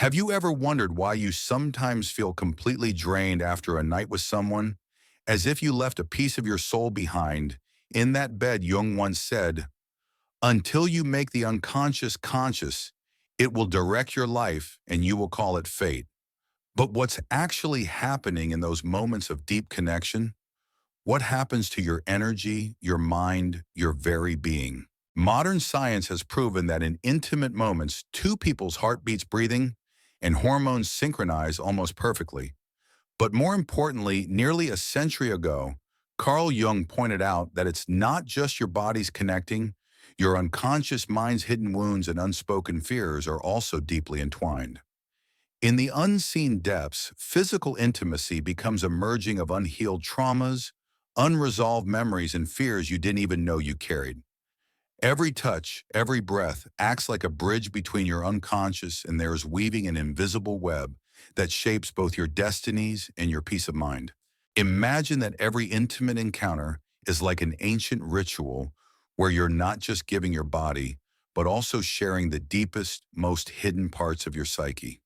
Have you ever wondered why you sometimes feel completely drained after a night with someone, as if you left a piece of your soul behind? In that bed, Jung once said, "Until you make the unconscious conscious, it will direct your life and you will call it fate." But what's actually happening in those moments of deep connection? What happens to your energy, your mind, your very being? Modern science has proven that in intimate moments, two people's heartbeats, breathing, and hormones synchronize almost perfectly. But more importantly, nearly a century ago, Carl Jung pointed out that it's not just your bodies connecting, your unconscious mind's hidden wounds and unspoken fears are also deeply entwined. In the unseen depths, physical intimacy becomes a merging of unhealed traumas, unresolved memories, and fears you didn't even know you carried. Every touch, every breath acts like a bridge between your unconscious and theirs, weaving an invisible web that shapes both your destinies and your peace of mind. Imagine that every intimate encounter is like an ancient ritual where you're not just giving your body, but also sharing the deepest, most hidden parts of your psyche.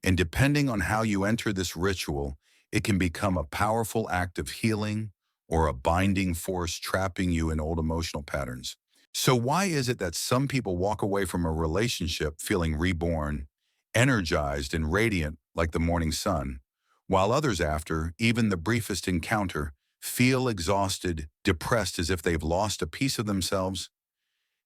And depending on how you enter this ritual, it can become a powerful act of healing or a binding force trapping you in old emotional patterns. So why is it that some people walk away from a relationship feeling reborn, energized and radiant like the morning sun, while others after, even the briefest encounter, feel exhausted, depressed as if they've lost a piece of themselves?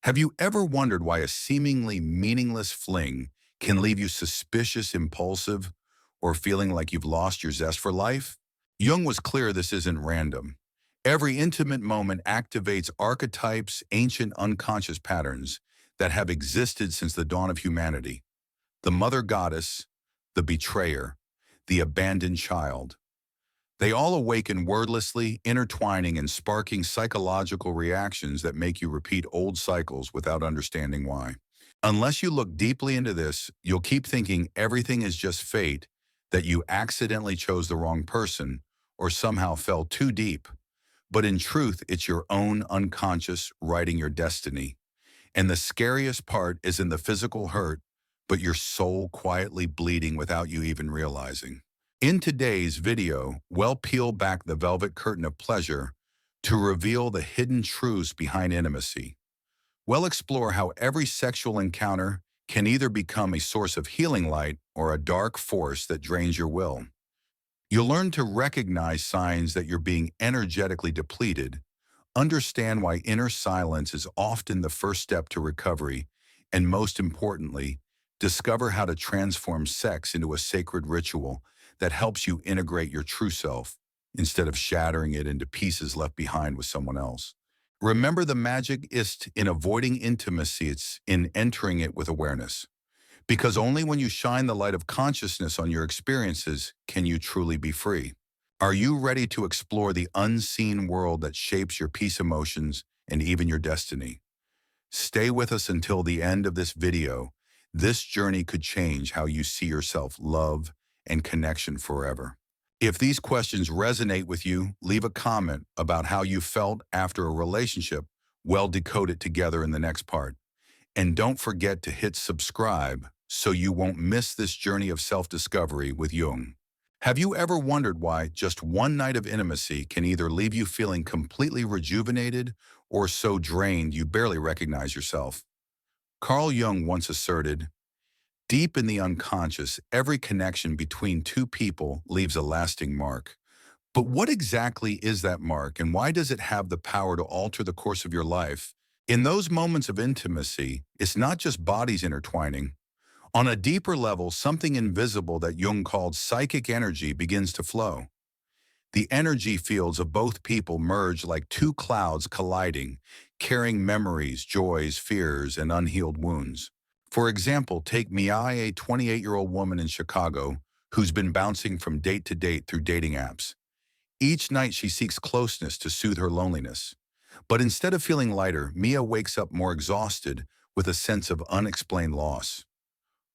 Have you ever wondered why a seemingly meaningless fling can leave you suspicious, impulsive, or feeling like you've lost your zest for life? Jung was clear this isn't random. Every intimate moment activates archetypes, ancient unconscious patterns that have existed since the dawn of humanity. The mother goddess, the betrayer, the abandoned child. They all awaken wordlessly, intertwining and sparking psychological reactions that make you repeat old cycles without understanding why. Unless you look deeply into this, you'll keep thinking everything is just fate, that you accidentally chose the wrong person, or somehow fell too deep. But in truth, it's your own unconscious writing your destiny. And the scariest part isn't the physical hurt, but your soul quietly bleeding without you even realizing. In today's video, we'll peel back the velvet curtain of pleasure to reveal the hidden truths behind intimacy. We'll explore how every sexual encounter can either become a source of healing light or a dark force that drains your will. You'll learn to recognize signs that you're being energetically depleted, understand why inner silence is often the first step to recovery, and most importantly, discover how to transform sex into a sacred ritual that helps you integrate your true self instead of shattering it into pieces left behind with someone else. Remember, the magic isn't in avoiding intimacy, it's in entering it with awareness. Because only when you shine the light of consciousness on your experiences can you truly be free. Are you ready to explore the unseen world that shapes your peace emotions and even your destiny? Stay with us until the end of this video. This journey could change how you see yourself, love, and connection forever. If these questions resonate with you, leave a comment about how you felt after a relationship. We'll decode it together in the next part. And don't forget to hit subscribe so you won't miss this journey of self-discovery with Jung. Have you ever wondered why just one night of intimacy can either leave you feeling completely rejuvenated or so drained you barely recognize yourself? Carl Jung once asserted, "Deep in the unconscious, every connection between two people leaves a lasting mark." But what exactly is that mark, and why does it have the power to alter the course of your life? In those moments of intimacy, it's not just bodies intertwining. On a deeper level, something invisible that Jung called psychic energy begins to flow. The energy fields of both people merge like two clouds colliding, carrying memories, joys, fears, and unhealed wounds. For example, take Mia, a 28-year-old woman in Chicago who's been bouncing from date to date through dating apps. Each night she seeks closeness to soothe her loneliness. But instead of feeling lighter, Mia wakes up more exhausted with a sense of unexplained loss.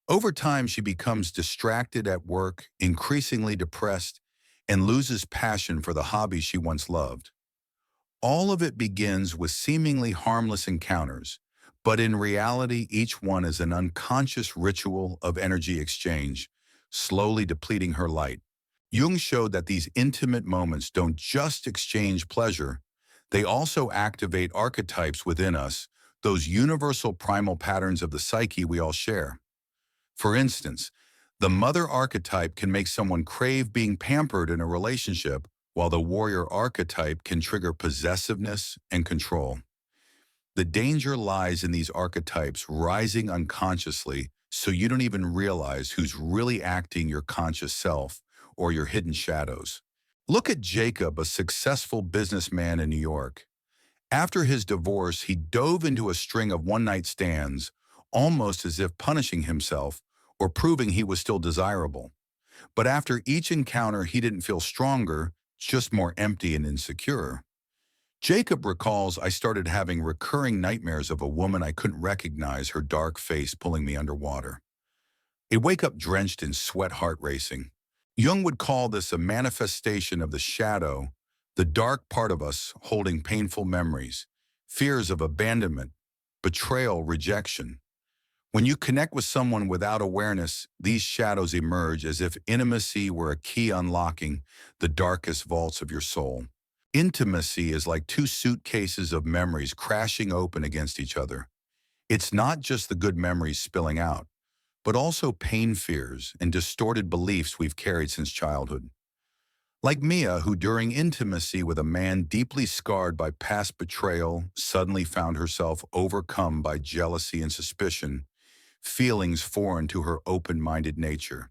Over time, she becomes distracted at work, increasingly depressed, and loses passion for the hobbies she once loved. All of it begins with seemingly harmless encounters, But in reality, each one is an unconscious ritual of energy exchange, slowly depleting her light. Jung showed that these intimate moments don't just exchange pleasure, they also activate archetypes within us, those universal primal patterns of the psyche we all share. For instance, the mother archetype can make someone crave being pampered in a relationship, while the warrior archetype can trigger possessiveness and control. The danger lies in these archetypes rising unconsciously, so you don't even realize who's really acting your conscious self or your hidden shadows. Look at Jacob, a successful businessman in New York. After his divorce, he dove into a string of one-night stands, almost as if punishing himself or proving he was still desirable. But after each encounter, he didn't feel stronger, just more empty and insecure. Jacob recalls, I started having recurring nightmares of a woman I couldn't recognize, her dark face pulling me underwater. I'd wake up drenched in sweat, heart racing. Jung would call this a manifestation of the shadow, the dark part of us holding painful memories, fears of abandonment, betrayal, rejection. When you connect with someone without awareness, these shadows emerge as if intimacy were a key unlocking the darkest vaults of your soul. Intimacy is like two suitcases of memories crashing open against each other. It's not just the good memories spilling out, but also pain, fears, and distorted beliefs we've carried since childhood. Like Mia, who during intimacy with a man deeply scarred by past betrayal suddenly found herself overcome by jealousy and suspicion, feelings foreign to her open-minded nature.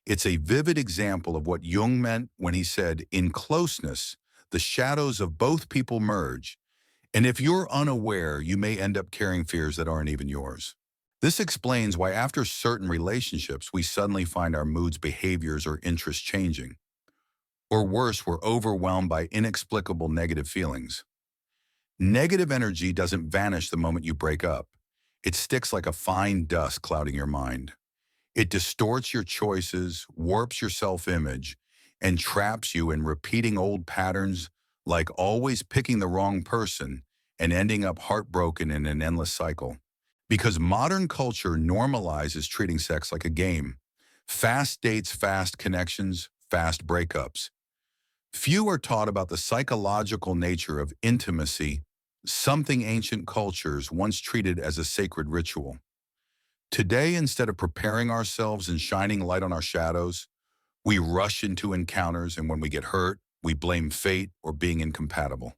It's a vivid example of what Jung meant when he said, in closeness, the shadows of both people merge, and if you're unaware, you may end up carrying fears that aren't even yours. This explains why after certain relationships, we suddenly find our moods, behaviors, or interests changing. Or worse, we're overwhelmed by inexplicable negative feelings. Negative energy doesn't vanish the moment you break up. It sticks like a fine dust clouding your mind. It distorts your choices, warps your self-image, and traps you in repeating old patterns like always picking the wrong person and ending up heartbroken in an endless cycle. Because modern culture normalizes treating sex like a game. Fast dates, fast connections, fast breakups. Few are taught about the psychological nature of intimacy, something ancient cultures once treated as a sacred ritual. Today, instead of preparing ourselves and shining light on our shadows, we rush into encounters, and when we get hurt, we blame fate or being incompatible.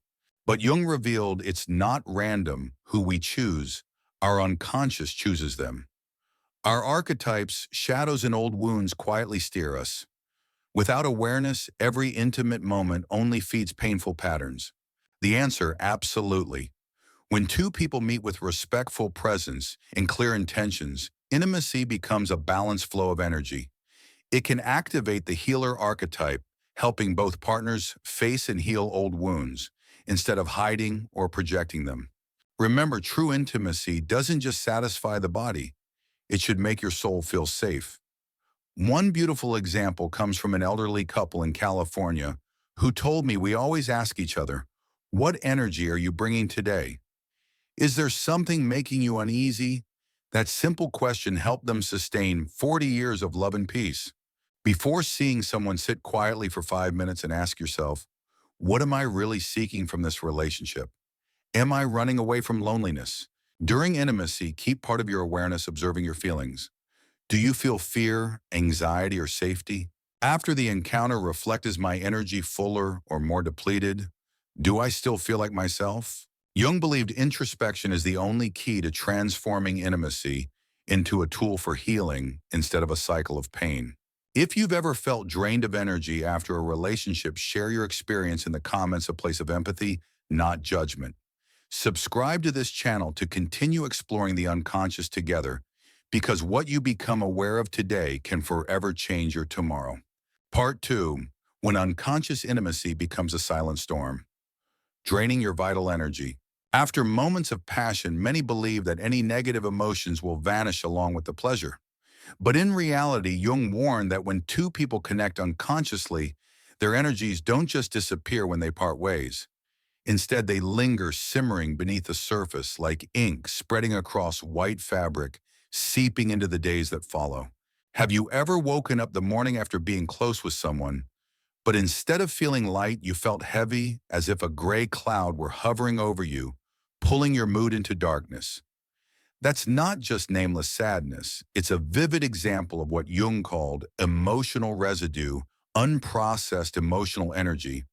But Jung revealed it's not random who we choose, our unconscious chooses them. Our archetypes, shadows, and old wounds quietly steer us. Without awareness, every intimate moment only feeds painful patterns. The answer, absolutely. When two people meet with respectful presence and clear intentions, intimacy becomes a balanced flow of energy. It can activate the healer archetype, helping both partners face and heal old wounds, instead of hiding or projecting them. Remember, true intimacy doesn't just satisfy the body, it should make your soul feel safe. One beautiful example comes from an elderly couple in California who told me, we always ask each other, what energy are you bringing today? Is there something making you uneasy? That simple question helped them sustain 40 years of love and peace. Before seeing someone, sit quietly for 5 minutes and ask yourself, what am I really seeking from this relationship? Am I running away from loneliness? During intimacy, keep part of your awareness observing your feelings. Do you feel fear, anxiety, or safety? After the encounter, reflect, is my energy fuller or more depleted? Do I still feel like myself? Jung believed introspection is the only key to transforming intimacy into a tool for healing instead of a cycle of pain. If you've ever felt drained of energy after a relationship, share your experience in the comments, a place of empathy, not judgment. Subscribe to this channel to continue exploring the unconscious together, because what you become aware of today can forever change your tomorrow. Part 2. When unconscious intimacy becomes a silent storm. Draining your vital energy. After moments of passion, many believe that any negative emotions will vanish along with the pleasure. But in reality, Jung warned that when two people connect unconsciously, their energies don't just disappear when they part ways. Instead, they linger simmering beneath the surface like ink spreading across white fabric, seeping into the days that follow. Have you ever woken up the morning after being close with someone, but instead of feeling light, you felt heavy as if a gray cloud were hovering over you, pulling your mood into darkness? That's not just nameless sadness. It's a vivid example of what Jung called emotional residue, unprocessed emotional energy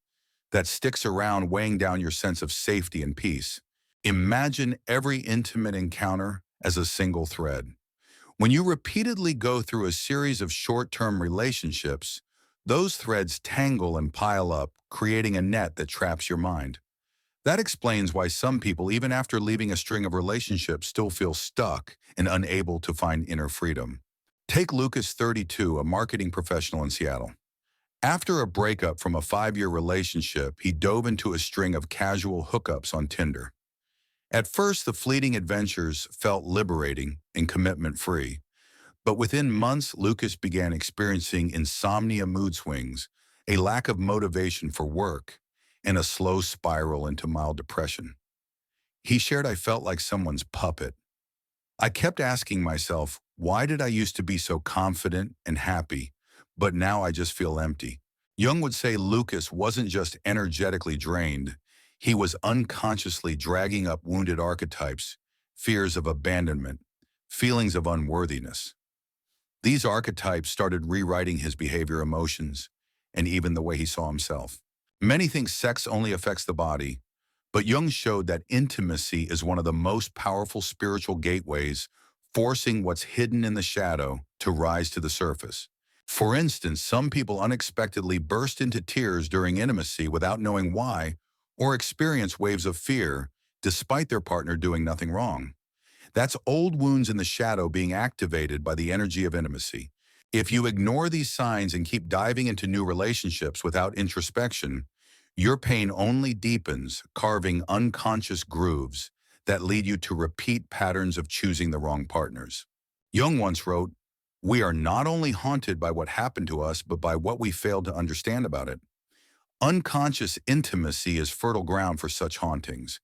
that sticks around weighing down your sense of safety and peace. Imagine every intimate encounter as a single thread. When you repeatedly go through a series of short-term relationships, those threads tangle and pile up, creating a net that traps your mind. That explains why some people, even after leaving a string of relationships, still feel stuck and unable to find inner freedom. Take Lucas, 32, a marketing professional in Seattle. After a breakup from a 5-year relationship, he dove into a string of casual hookups on Tinder. At first, the fleeting adventures felt liberating and commitment-free. But within months, Lucas began experiencing insomnia, mood swings, a lack of motivation for work, and a slow spiral into mild depression. He shared, "I felt like someone's puppet. I kept asking myself, why did I used to be so confident and happy, but now I just feel empty?" Jung would say Lucas wasn't just energetically drained, he was unconsciously dragging up wounded archetypes, fears of abandonment, feelings of unworthiness. These archetypes started rewriting his behavior, emotions, and even the way he saw himself. Many think sex only affects the body, but Jung showed that intimacy is one of the most powerful spiritual gateways, forcing what's hidden in the shadow to rise to the surface. For instance, some people unexpectedly burst into tears during intimacy without knowing why, or experience waves of fear despite their partner doing nothing wrong. That's old wounds in the shadow being activated by the energy of intimacy. If you ignore these signs and keep diving into new relationships without introspection, your pain only deepens, carving unconscious grooves that lead you to repeat patterns of choosing the wrong partners. Jung once wrote, "We are not only haunted by what happened to us, but by what we failed to understand about it." Unconscious intimacy is fertile ground for such hauntings.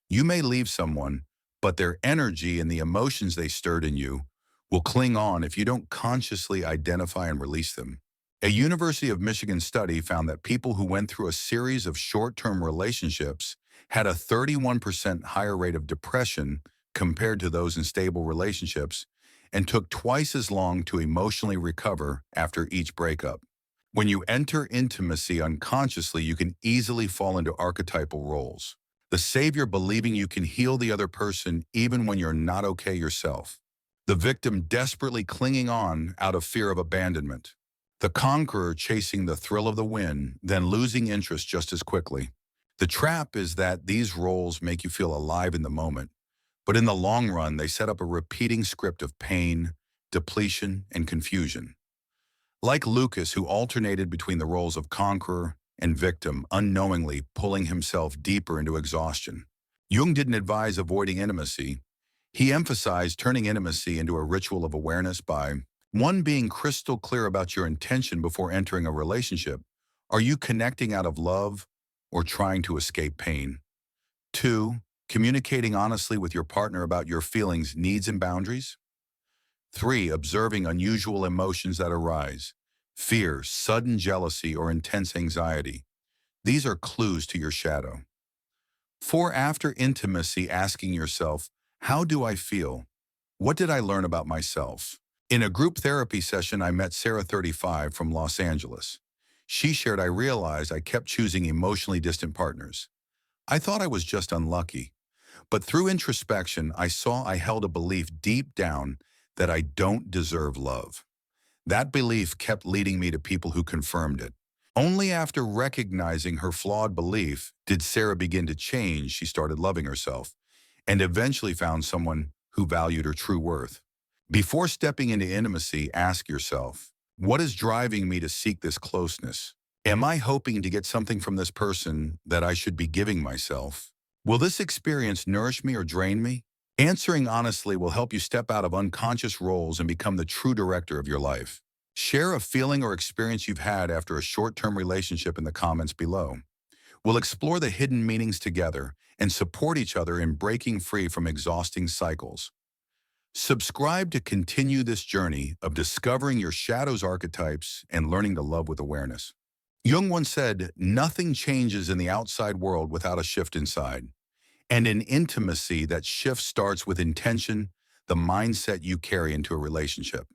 You may leave someone, but their energy and the emotions they stirred in you will cling on if you don't consciously identify and release them. A University of Michigan study found that people who went through a series of short-term relationships had a 31% higher rate of depression compared to those in stable relationships and took twice as long to emotionally recover after each breakup. When you enter intimacy unconsciously, you can easily fall into archetypal roles. The savior believing you can heal the other person even when you're not okay yourself. The victim desperately clinging on out of fear of abandonment. The conqueror chasing the thrill of the win, then losing interest just as quickly. The trap is that these roles make you feel alive in the moment, but in the long run, they set up a repeating script of pain, depletion, and confusion. Like Lucas, who alternated between the roles of conqueror and victim, unknowingly pulling himself deeper into exhaustion. Jung didn't advise avoiding intimacy. He emphasized turning intimacy into a ritual of awareness by 1. Being crystal clear about your intention before entering a relationship. Are you connecting out of love or trying to escape pain? 2. Communicating honestly with your partner about your feelings, needs, and boundaries. 3. Observing unusual emotions that arise. Fear, sudden jealousy, or intense anxiety. These are clues to your shadow. 4. After intimacy, asking yourself, how do I feel? What did I learn about myself? In a group therapy session, I met Sarah, 35, from Los Angeles. She shared, "I realized I kept choosing emotionally distant partners. I thought I was just unlucky. But through introspection, I saw I held a belief deep down that I don't deserve love. That belief kept leading me to people who confirmed it. Only after recognizing her flawed belief did Sarah begin to change. She started loving herself and eventually found someone who valued her true worth." Before stepping into intimacy, ask yourself, what is driving me to seek this closeness? Am I hoping to get something from this person that I should be giving myself? Will this experience nourish me or drain me? Answering honestly will help you step out of unconscious roles and become the true director of your life. Share a feeling or experience you've had after a short-term relationship in the comments below. We'll explore the hidden meanings together and support each other in breaking free from exhausting cycles. Subscribe to continue this journey of discovering your shadow's archetypes and learning to love with awareness. Jung once said, "Nothing changes in the outside world without a shift inside." And in intimacy, that shift starts with intention, the mindset you carry into a relationship.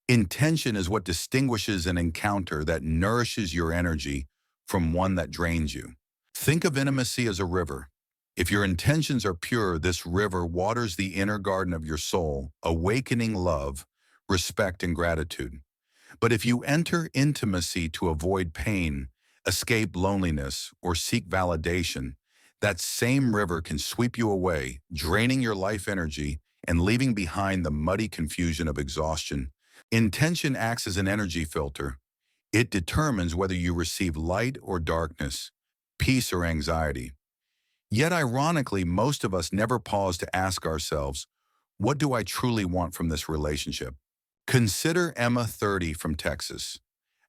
Intention is what distinguishes an encounter that nourishes your energy from one that drains you. Think of intimacy as a river. If your intentions are pure, this river waters the inner garden of your soul, awakening love, respect, and gratitude. But if you enter intimacy to avoid pain, escape loneliness, or seek validation, that same river can sweep you away, draining your life energy and leaving behind the muddy confusion of exhaustion. Intention acts as an energy filter. It determines whether you receive light or darkness, peace or anxiety. Yet ironically, most of us never pause to ask ourselves, what do I truly want from this relationship? Consider Emma, 30, from Texas.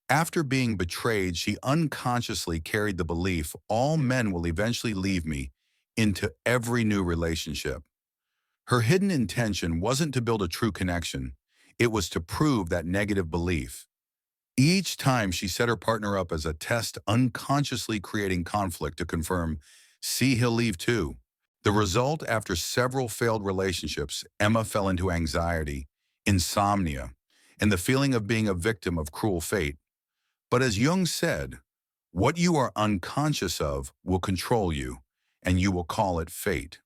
After being betrayed, she unconsciously carried the belief all men will eventually leave me into every new relationship. Her hidden intention wasn't to build a true connection. It was to prove that negative belief. Each time she set her partner up as a test, unconsciously creating conflict to confirm, see, he'll leave too. The result, after several failed relationships, Emma fell into anxiety, insomnia, and the feeling of being a victim of cruel fate. But as Jung said, what you are unconscious of will control you, and you will call it fate.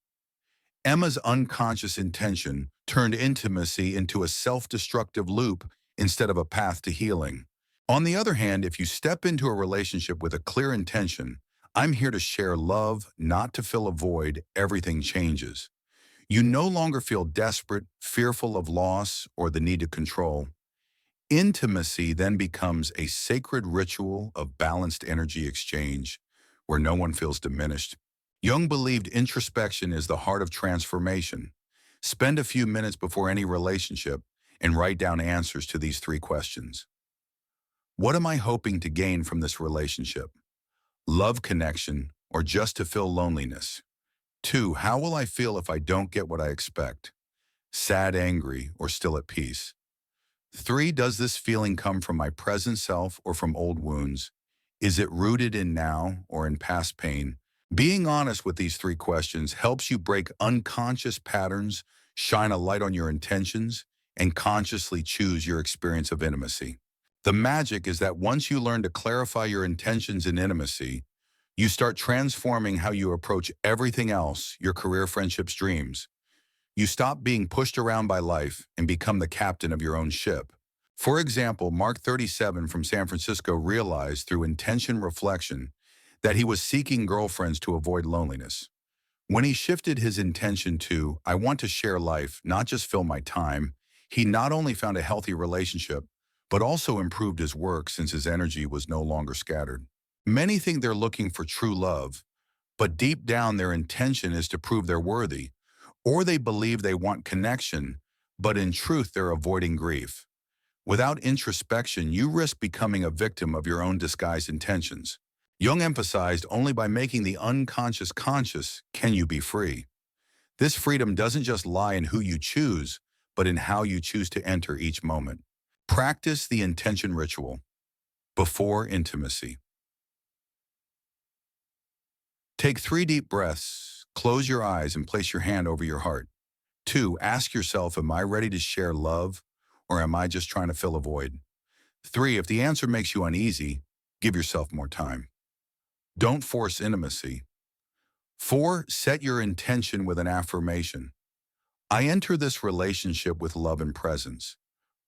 Emma's unconscious intention turned intimacy into a self-destructive loop instead of a path to healing. On the other hand, if you step into a relationship with a clear intention, I'm here to share love, not to fill a void, everything changes. You no longer feel desperate, fearful of loss, or the need to control. Intimacy then becomes a sacred ritual of balanced energy exchange, where no one feels diminished. Jung believed introspection is the heart of transformation. Spend a few minutes before any relationship and write down answers to these three questions. What am I hoping to gain from this relationship? Love, connection, or just to fill loneliness? 2. How will I feel if I don't get what I expect? Sad, angry, or still at peace? 3. Does this feeling come from my present self or from old wounds? Is it rooted in now or in past pain? Being honest with these three questions helps you break unconscious patterns, shine a light on your intentions, and consciously choose your experience of intimacy. The magic is that once you learn to clarify your intentions in intimacy, you start transforming how you approach everything else, your career, friendships, dreams. You stop being pushed around by life and become the captain of your own ship. For example, Mark, 37, from San Francisco, realized through intention reflection that he was seeking girlfriends to avoid loneliness. When he shifted his intention to, I want to share life, not just fill my time, he not only found a healthy relationship, but also improved his work since his energy was no longer scattered. Many think they're looking for true love, but deep down their intention is to prove they're worthy, or they believe they want connection, but in truth they're avoiding grief. Without introspection, you risk becoming a victim of your own disguised intentions. Jung emphasized only by making the unconscious conscious can you be free. This freedom doesn't just lie in who you choose, but in how you choose to enter each moment. Practice the intention ritual. Before intimacy. Take 3 deep breaths, close your eyes, and place your hand over your heart. 2. Ask yourself, am I ready to share love, or am I just trying to fill a void? 3. If the answer makes you uneasy, give yourself more time. Don't force intimacy. 4. Set your intention with an affirmation. I enter this relationship with love and presence.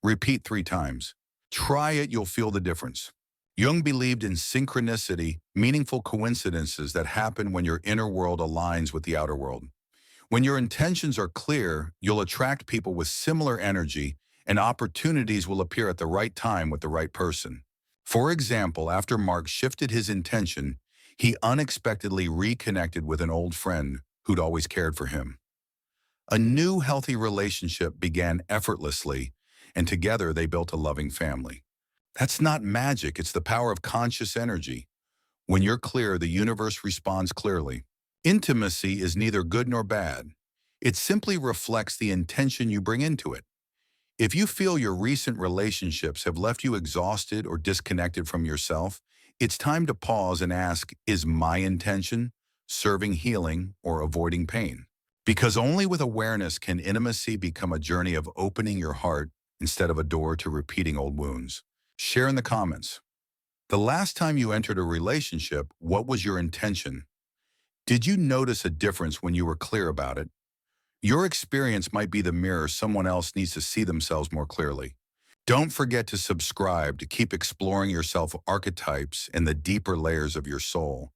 Repeat 3 times. Try it, you'll feel the difference. Jung believed in synchronicity, meaningful coincidences that happen when your inner world aligns with the outer world. When your intentions are clear, you'll attract people with similar energy, and opportunities will appear at the right time with the right person. For example, after Mark shifted his intention, he unexpectedly reconnected with an old friend who'd always cared for him. A new healthy relationship began effortlessly, and together they built a loving family. That's not magic, it's the power of conscious energy. When you're clear, the universe responds clearly. Intimacy is neither good nor bad. It simply reflects the intention you bring into it. If you feel your recent relationships have left you exhausted or disconnected from yourself, it's time to pause and ask, is my intention serving healing or avoiding pain? Because only with awareness can intimacy become a journey of opening your heart instead of a door to repeating old wounds. Share in the comments. The last time you entered a relationship, what was your intention? Did you notice a difference when you were clear about it? Your experience might be the mirror someone else needs to see themselves more clearly. Don't forget to subscribe to keep exploring your self-archetypes and the deeper layers of your soul.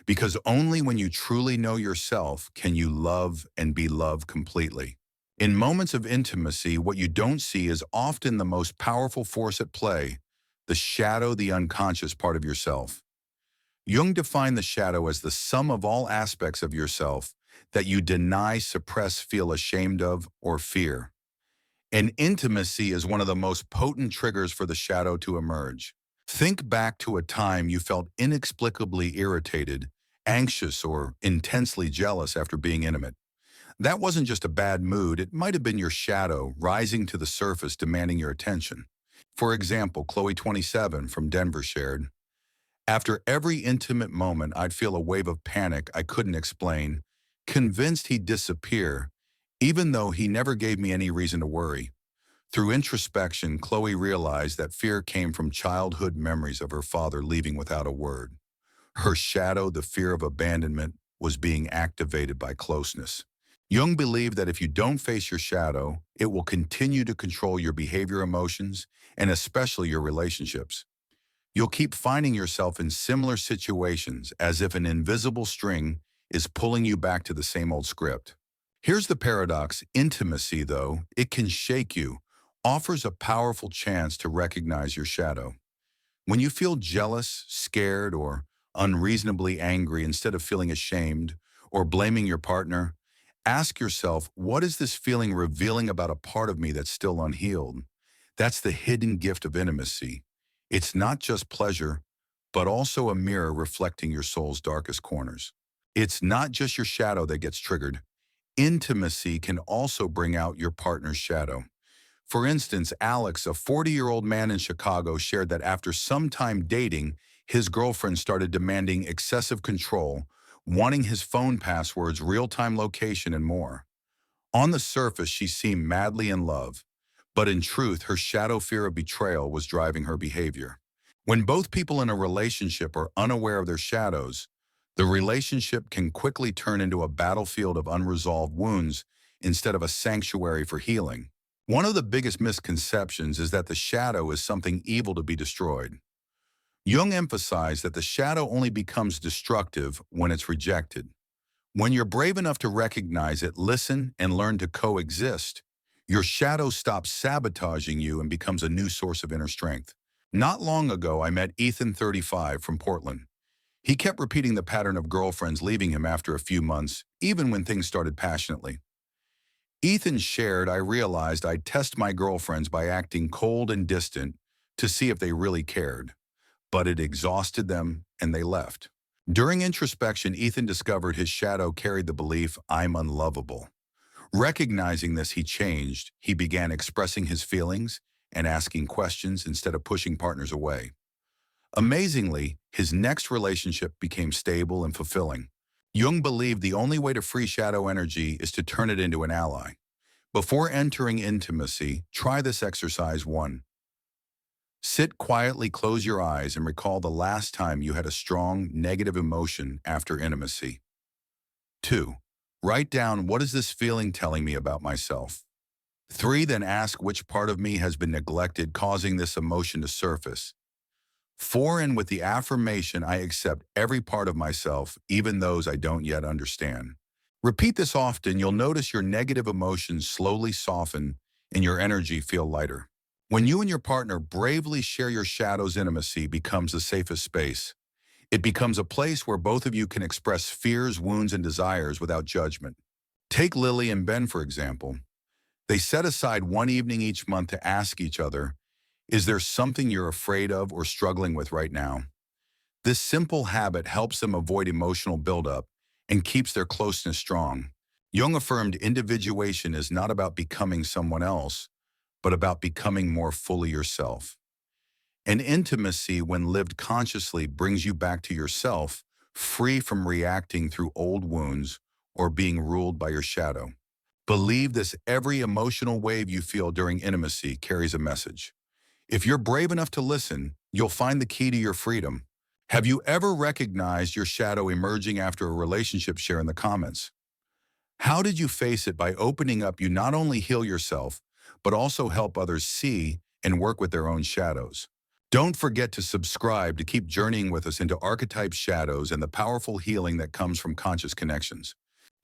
Because only when you truly know yourself can you love and be loved completely. In moments of intimacy, what you don't see is often the most powerful force at play, the shadow, the unconscious part of yourself. Jung defined the shadow as the sum of all aspects of yourself that you deny, suppress, feel ashamed of, or fear. And intimacy is one of the most potent triggers for the shadow to emerge. Think back to a time you felt inexplicably irritated, anxious, or intensely jealous after being intimate. That wasn't just a bad mood, it might have been your shadow rising to the surface demanding your attention. For example, Chloe 27 from Denver shared, after every intimate moment, I'd feel a wave of panic I couldn't explain, convinced he'd disappear, even though he never gave me any reason to worry. Through introspection, Chloe realized that fear came from childhood memories of her father leaving without a word. Her shadow, the fear of abandonment, was being activated by closeness. Jung believed that if you don't face your shadow, it will continue to control your behavior, emotions, and especially your relationships. You'll keep finding yourself in similar situations as if an invisible string is pulling you back to the same old script. Here's the paradox. Intimacy, though it can shake you, offers a powerful chance to recognize your shadow. When you feel jealous, scared, or unreasonably angry, instead of feeling ashamed or blaming your partner, ask yourself, what is this feeling revealing about a part of me that's still unhealed? That's the hidden gift of intimacy. It's not just pleasure, but also a mirror reflecting your soul's darkest corners. It's not just your shadow that gets triggered. Intimacy can also bring out your partner's shadow. For instance, Alex, a 40-year-old man in Chicago, shared that after some time dating, his girlfriend started demanding excessive control, wanting his phone passwords, real-time location, and more. On the surface, she seemed madly in love, but in truth, her shadow fear of betrayal was driving her behavior. When both people in a relationship are unaware of their shadows, the relationship can quickly turn into a battlefield of unresolved wounds instead of a sanctuary for healing. One of the biggest misconceptions is that the shadow is something evil to be destroyed. Jung emphasized that the shadow only becomes destructive when it's rejected. When you're brave enough to recognize it, listen, and learn to coexist, your shadow stops sabotaging you and becomes a new source of inner strength. Not long ago, I met Ethan, 35, from Portland. He kept repeating the pattern of girlfriends leaving him after a few months, even when things started passionately. Ethan shared, I realized I'd test my girlfriends by acting cold and distant to see if they really cared, but it exhausted them and they left. During introspection, Ethan discovered his shadow carried the belief, I'm unlovable. Recognizing this, he changed. He began expressing his feelings and asking questions instead of pushing partners away. Amazingly, his next relationship became stable and fulfilling. Jung believed the only way to free shadow energy is to turn it into an ally. Before entering intimacy, try this exercise. 1. Sit quietly, close your eyes, and recall the last time you had a strong, negative emotion after intimacy. 2. Write down, what is this feeling telling me about myself? 3. Then ask which part of me has been neglected, causing this emotion to surface. 4. And with the affirmation, I accept every part of myself, even those I don't yet understand. Repeat this often. You'll notice your negative emotions slowly soften and your energy feel lighter. When you and your partner bravely share your shadows, intimacy becomes the safest space. It becomes a place where both of you can express fears, wounds, and desires without judgment. Take Lily and Ben, for example. They set aside one evening each month to ask each other, is there something you're afraid of or struggling with right now? This simple habit helps them avoid emotional buildup and keeps their closeness strong. Jung affirmed individuation is not about becoming someone else, but about becoming more fully yourself. And intimacy, when lived consciously, brings you back to yourself, free from reacting through old wounds or being ruled by your shadow. Believe this: every emotional wave you feel during intimacy carries a message. If you're brave enough to listen, you'll find the key to your freedom. Have you ever recognized your shadow emerging after a relationship? Share in the comments. How did you face it? By opening up, you not only heal yourself, but also help others see and work with their own shadows. Don't forget to subscribe to keep journeying with us into archetype shadows and the powerful healing that comes from conscious connections.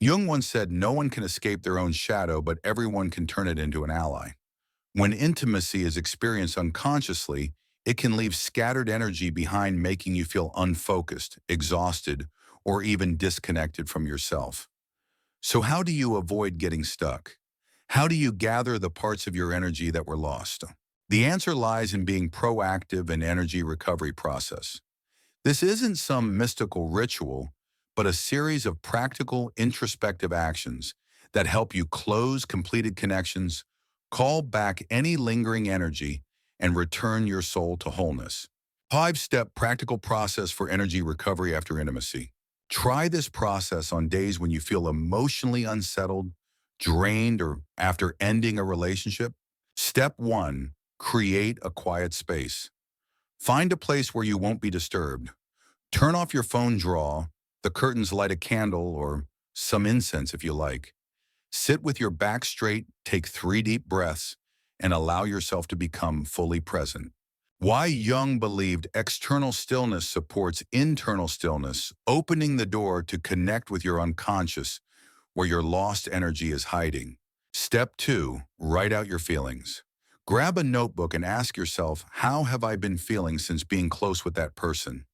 Jung once said, "No one can escape their own shadow, but everyone can turn it into an ally." When intimacy is experienced unconsciously, it can leave scattered energy behind, making you feel unfocused, exhausted, or even disconnected from yourself. So how do you avoid getting stuck? How do you gather the parts of your energy that were lost? The answer lies in being proactive in energy recovery process. This isn't some mystical ritual, but a series of practical, introspective actions that help you close completed connections, call back any lingering energy, and return your soul to wholeness. 5-step practical process for energy recovery after intimacy. Try this process on days when you feel emotionally unsettled, drained, or after ending a relationship. Step 1. Create a quiet space. Find a place where you won't be disturbed. Turn off your phone draw, the curtains, light a candle, or some incense if you like. Sit with your back straight, take 3 deep breaths, and allow yourself to become fully present. Why Jung believed external stillness supports internal stillness, opening the door to connect with your unconscious, where your lost energy is hiding. Step 2. Write out your feelings. Grab a notebook and ask yourself, how have I been feeling since being close with that person?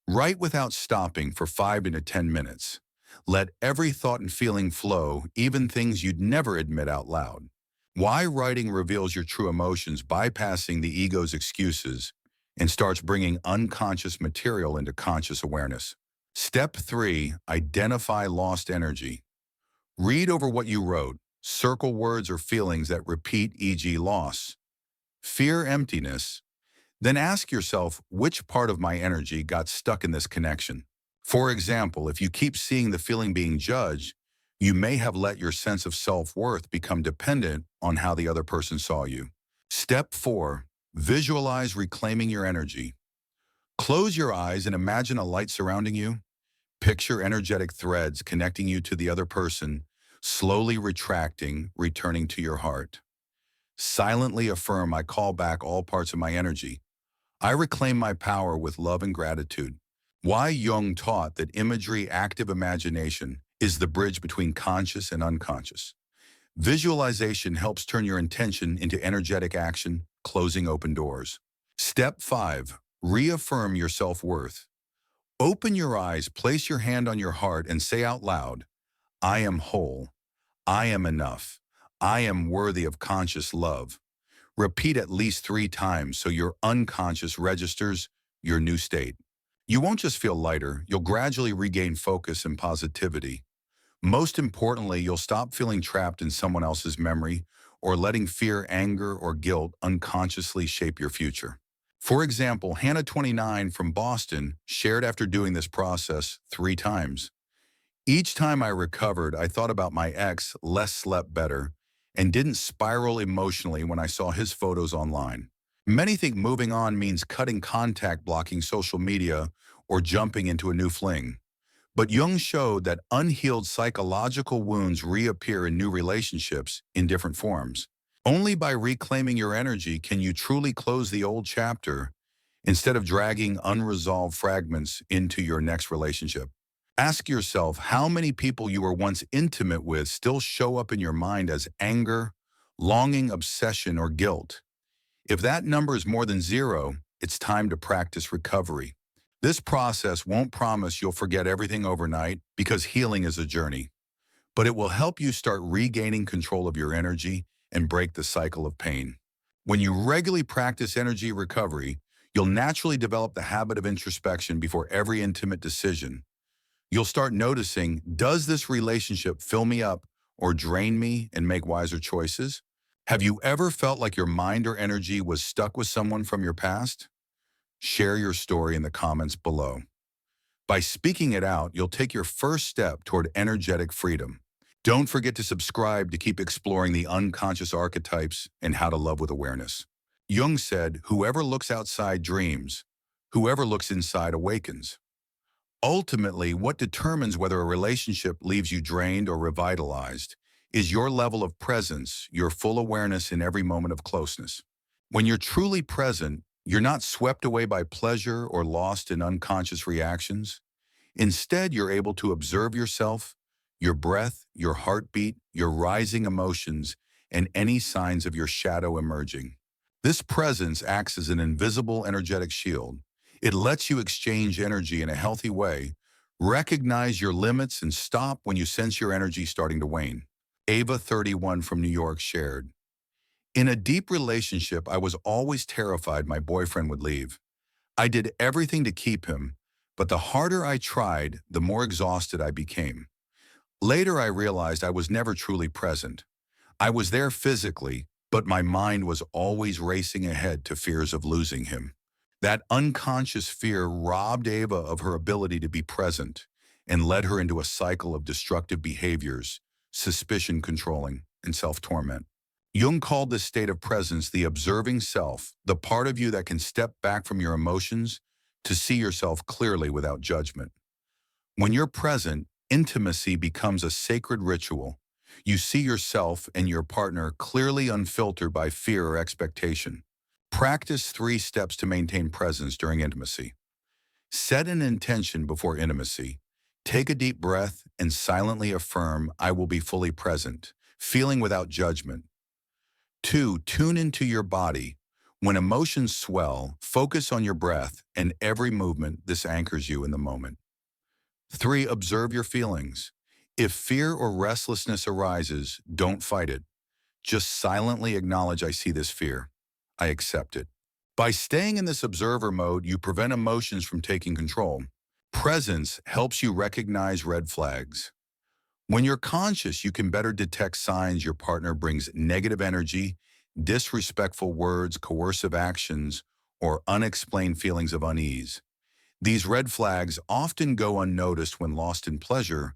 Write without stopping for 5 to 10 minutes. Let every thought and feeling flow, even things you'd never admit out loud. Why writing reveals your true emotions, bypassing the ego's excuses, and starts bringing unconscious material into conscious awareness. Step 3. Identify lost energy. Read over what you wrote. Circle words or feelings that repeat, e.g. loss, fear, emptiness. Then ask yourself, which part of my energy got stuck in this connection? For example, if you keep seeing the feeling being judged, you may have let your sense of self-worth become dependent on how the other person saw you. Step 4. Visualize reclaiming your energy. Close your eyes and imagine a light surrounding you. Picture energetic threads connecting you to the other person, slowly retracting, returning to your heart. Silently affirm, I call back all parts of my energy. I reclaim my power with love and gratitude. Why Jung taught that imagery, active imagination, is the bridge between conscious and unconscious. Visualization helps turn your intention into energetic action, closing open doors. Step 5. Reaffirm your self-worth. Open your eyes, place your hand on your heart, and say out loud, I am whole. I am enough. I am worthy of conscious love. Repeat at least 3 times so your unconscious registers your new state. You won't just feel lighter, you'll gradually regain focus and positivity. Most importantly, you'll stop feeling trapped in someone else's memory or letting fear, anger, or guilt unconsciously shape your future. For example, Hannah, 29, from Boston, shared after doing this process 3 times. Each time I recovered, I thought about my ex, less, slept better, and didn't spiral emotionally when I saw his photos online. Many think moving on means cutting contact, blocking social media, or jumping into a new fling. But Jung showed that unhealed psychological wounds reappear in new relationships in different forms. Only by reclaiming your energy can you truly close the old chapter instead of dragging unresolved fragments into your next relationship. Ask yourself how many people you were once intimate with still show up in your mind as anger, longing, obsession, or guilt. If that number is more than 0, it's time to practice recovery. This process won't promise you'll forget everything overnight, because healing is a journey, but it will help you start regaining control of your energy and break the cycle of pain. When you regularly practice energy recovery, You'll naturally develop the habit of introspection before every intimate decision. You'll start noticing, does this relationship fill me up or drain me, and make wiser choices? Have you ever felt like your mind or energy was stuck with someone from your past? Share your story in the comments below. By speaking it out, you'll take your first step toward energetic freedom. Don't forget to subscribe to keep exploring the unconscious archetypes and how to love with awareness. Jung said, "Whoever looks outside dreams. Whoever looks inside awakens." Ultimately, what determines whether a relationship leaves you drained or revitalized is your level of presence, your full awareness in every moment of closeness. When you're truly present, you're not swept away by pleasure or lost in unconscious reactions. Instead, you're able to observe yourself, your breath, your heartbeat, your rising emotions, and any signs of your shadow emerging. This presence acts as an invisible energetic shield. It lets you exchange energy in a healthy way, recognize your limits, and stop when you sense your energy starting to wane. Ava, 31, from New York, shared, "In a deep relationship, I was always terrified my boyfriend would leave. I did everything to keep him, but the harder I tried, the more exhausted I became. Later, I realized I was never truly present. I was there physically, but my mind was always racing ahead to fears of losing him. That unconscious fear robbed Ava of her ability to be present and led her into a cycle of destructive behaviors, suspicion controlling, and self-torment." Jung called this state of presence the observing self, the part of you that can step back from your emotions to see yourself clearly without judgment. When you're present, intimacy becomes a sacred ritual. You see yourself and your partner clearly, unfiltered by fear or expectation. Practice 3 steps to maintain presence during intimacy. Set an intention before intimacy. Take a deep breath and silently affirm, "I will be fully present," feeling without judgment. 2, tune into your body. When emotions swell, focus on your breath and every movement. This anchors you in the moment. 3, observe your feelings. If fear or restlessness arises, don't fight it. Just silently acknowledge, "I see this fear. I accept it." By staying in this observer mode, you prevent emotions from taking control. Presence helps you recognize red flags. When you're conscious, you can better detect signs your partner brings negative energy, disrespectful words, coercive actions, or unexplained feelings of unease. These red flags often go unnoticed when lost in pleasure,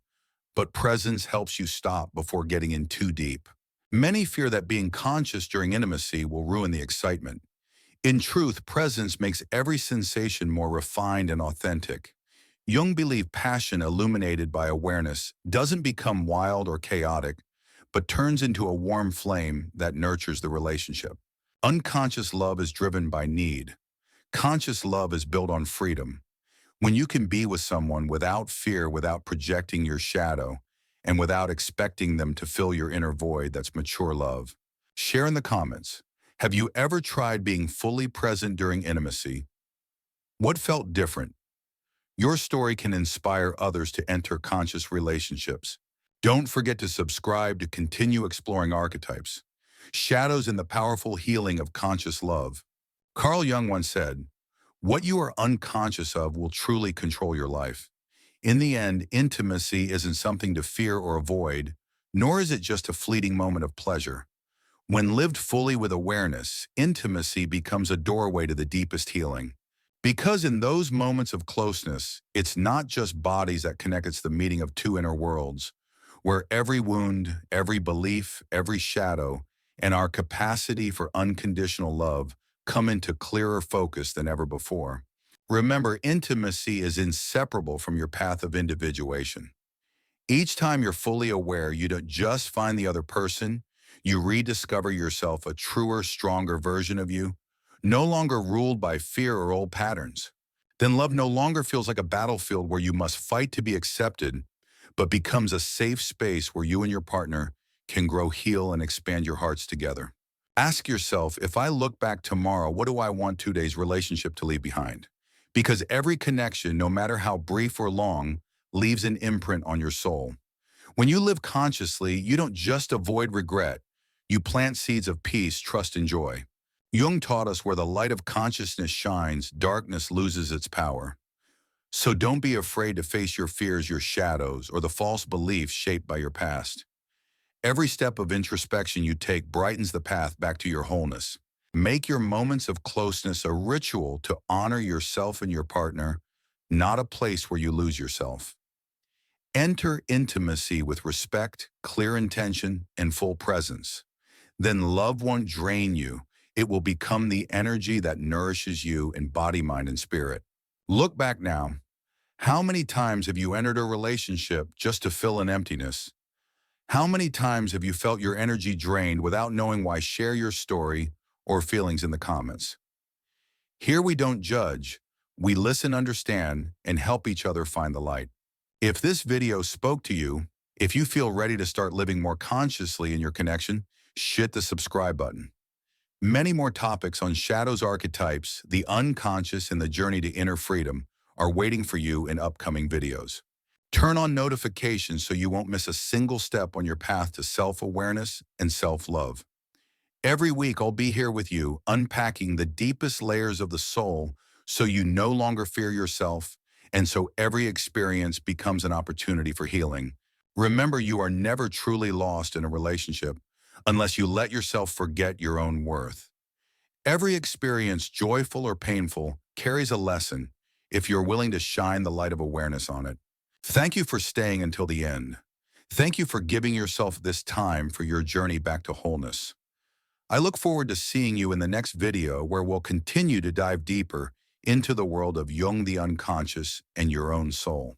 but presence helps you stop before getting in too deep. Many fear that being conscious during intimacy will ruin the excitement. In truth, presence makes every sensation more refined and authentic. Jung believed passion illuminated by awareness doesn't become wild or chaotic, but turns into a warm flame that nurtures the relationship. Unconscious love is driven by need. Conscious love is built on freedom. When you can be with someone without fear, without projecting your shadow, and without expecting them to fill your inner void, that's mature love. Share in the comments. Have you ever tried being fully present during intimacy? What felt different? Your story can inspire others to enter conscious relationships. Don't forget to subscribe to continue exploring archetypes, shadows, and the powerful healing of conscious love. Carl Jung once said, "What you are unconscious of will truly control your life." In the end, intimacy isn't something to fear or avoid, nor is it just a fleeting moment of pleasure. When lived fully with awareness, intimacy becomes a doorway to the deepest healing. Because in those moments of closeness, it's not just bodies that connect, it's the meeting of 2 inner worlds, where every wound, every belief, every shadow, and our capacity for unconditional love come into clearer focus than ever before. Remember, intimacy is inseparable from your path of individuation. Each time you're fully aware, you don't just find the other person, you rediscover yourself, a truer, stronger version of you, no longer ruled by fear or old patterns. Then love no longer feels like a battlefield where you must fight to be accepted, but becomes a safe space where you and your partner can grow, heal, and expand your hearts together. Ask yourself, if I look back tomorrow, what do I want today's relationship to leave behind? Because every connection, no matter how brief or long, leaves an imprint on your soul. When you live consciously, you don't just avoid regret. You plant seeds of peace, trust, and joy. Jung taught us where the light of consciousness shines, darkness loses its power. So don't be afraid to face your fears, your shadows, or the false beliefs shaped by your past. Every step of introspection you take brightens the path back to your wholeness. Make your moments of closeness a ritual to honor yourself and your partner, not a place where you lose yourself. Enter intimacy with respect, clear intention, and full presence. Then love won't drain you. It will become the energy that nourishes you in body, mind, and spirit. Look back now. How many times have you entered a relationship just to fill an emptiness? How many times have you felt your energy drained without knowing why? Share your story or feelings in the comments. Here we don't judge. We listen, understand, and help each other find the light. If this video spoke to you, if you feel ready to start living more consciously in your connection, hit the subscribe button. Many more topics on shadows, archetypes, the unconscious, and the journey to inner freedom are waiting for you in upcoming videos. Turn on notifications so you won't miss a single step on your path to self-awareness and self-love. Every week I'll be here with you, unpacking the deepest layers of the soul so you no longer fear yourself, and so every experience becomes an opportunity for healing. Remember, you are never truly lost in a relationship unless you let yourself forget your own worth. Every experience, joyful or painful, carries a lesson if you're willing to shine the light of awareness on it. Thank you for staying until the end. Thank you for giving yourself this time for your journey back to wholeness. I look forward to seeing you in the next video where we'll continue to dive deeper into the world of Jung, the unconscious, and your own soul.